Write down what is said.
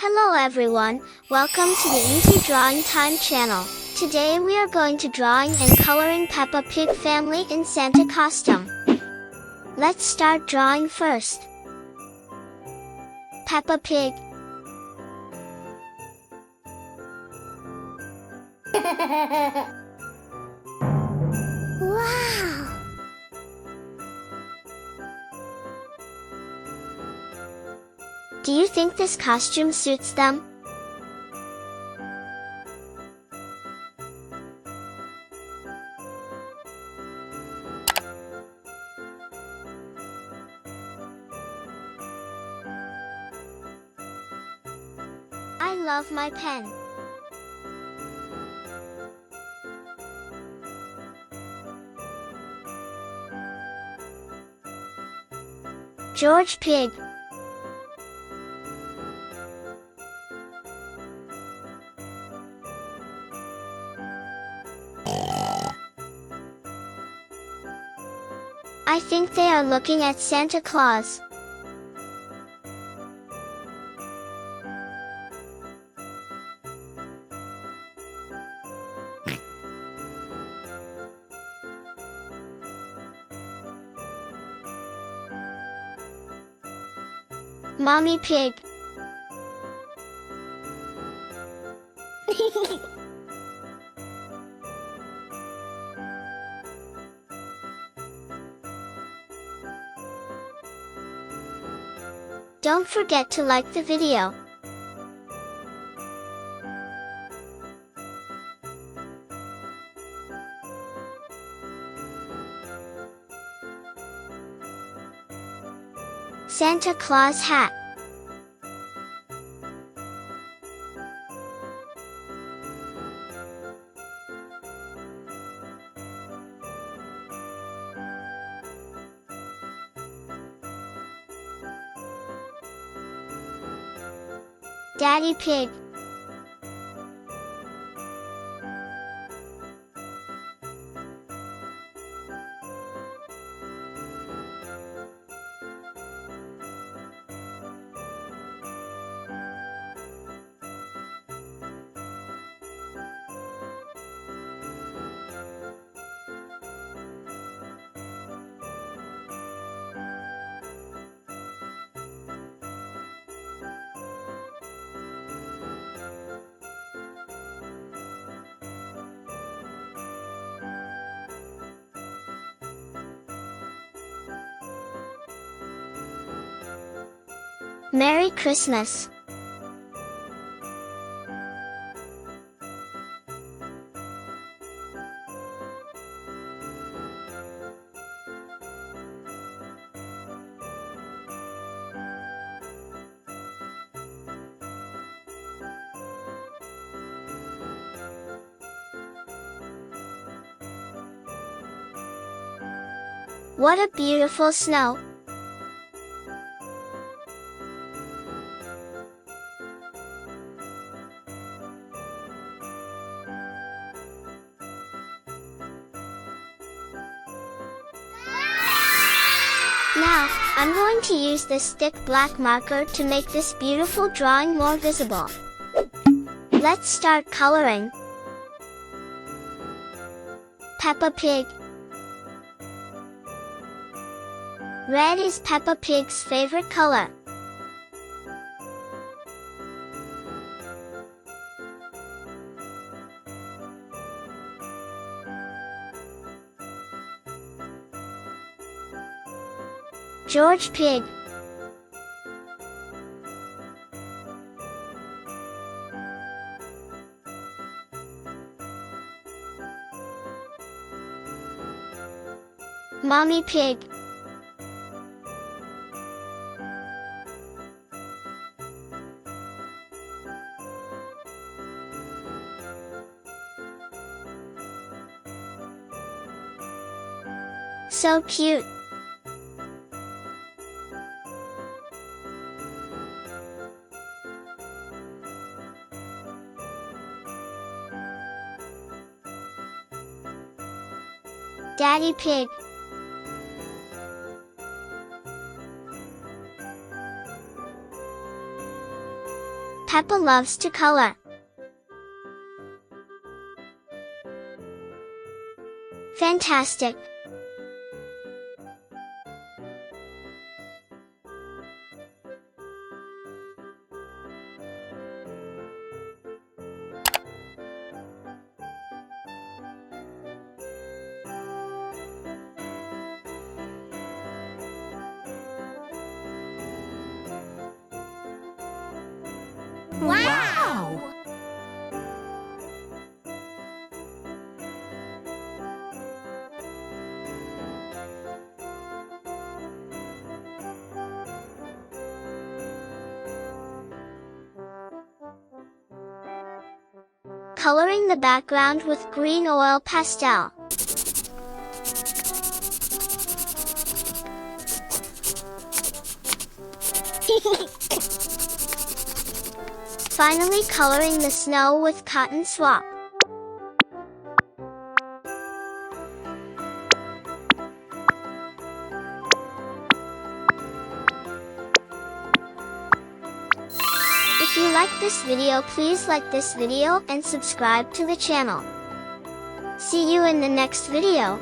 Hello everyone, welcome to the Easy Drawing Time channel. Today we are going to drawing and coloring Peppa Pig Family in Santa costume. Let's start drawing first. Peppa Pig. Wow! Do you think this costume suits them? I love my pen. George Pig. I think they are looking at Santa Claus. Mommy Pig. Don't forget to like the video. Santa Claus hat. Daddy Pig. Merry Christmas. What a beautiful snow. Now, I'm going to use this thick black marker to make this beautiful drawing more visible. Let's start coloring. Peppa Pig. Red is Peppa Pig's favorite color. George Pig. Mommy Pig. So cute. Daddy Pig. Peppa loves to color. Fantastic! Wow! Coloring the background with green oil pastel. Finally coloring the snow with cotton swab. If you like this video, please like this video and subscribe to the channel. See you in the next video.